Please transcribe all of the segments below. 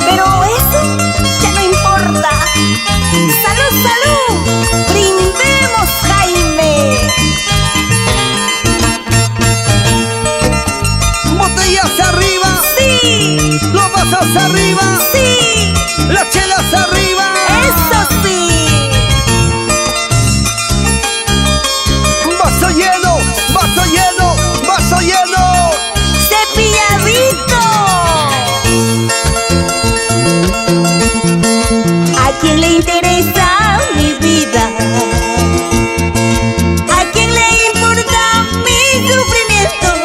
Pero eso ya no importa. ¡Salud, salud! ¡Brindemos, Jaime! Botellas arriba, ¡Sí! los vasos arriba, ¡Sí! las chelas arriba. ¡Eso sí! Vaso lleno, vaso lleno, vaso lleno. ¡Cepilladito! ¿A quién le interesa mi vida? ¿A quién le importan mis sufrimientos?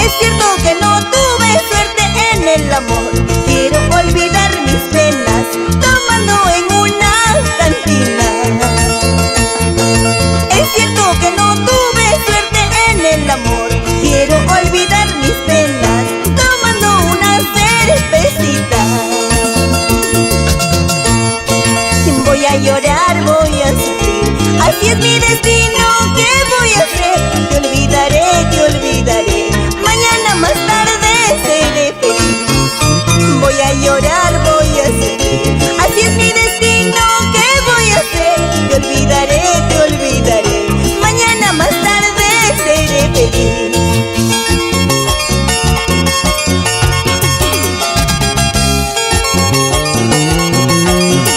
Es cierto que no tuve suerte en el amor. Quiero olvidar mis penas tomando en una cantina. Es cierto que no tuve suerte en el amor. Quiero olvidar mis penas tomando una cervecita. Voy a llorar, voy a sufrir. Así es mi destino, ¿qué voy a hacer? Te olvidaré, te olvidaré. Mañana más tarde seré feliz. Voy a llorar, voy a sufrir. Así es mi destino, ¿qué voy a hacer? Te olvidaré, te olvidaré. Mañana más tarde seré feliz.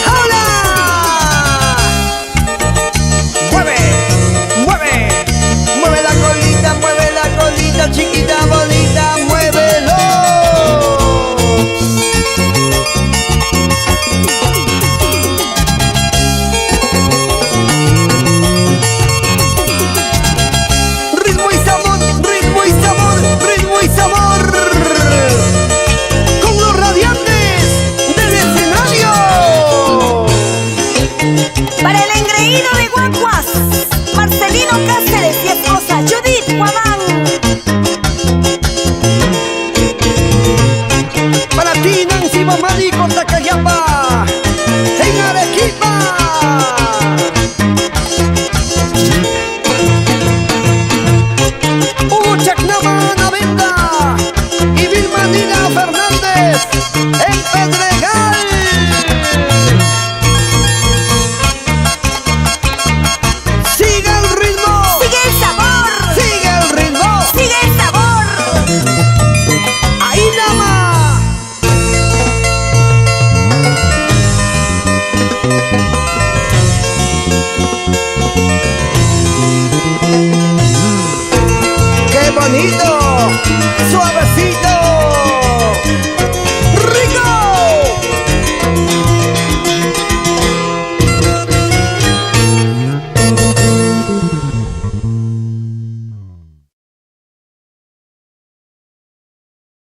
¡Hola! Mueve, mueve, mueve la colita, chiquita bonita, muévelo. Ritmo y sabor, ritmo y sabor, ritmo y sabor. Con los radiantes del escenario. Para el engreído de Guaguas, Marcelino Cáceres y esposa Judith Guamán. Para ti, Nancy Mamadi con Takayapa, en Arequipa. Hugo Chacnama Navenda y Vilma Nina Fernández en Pedregal.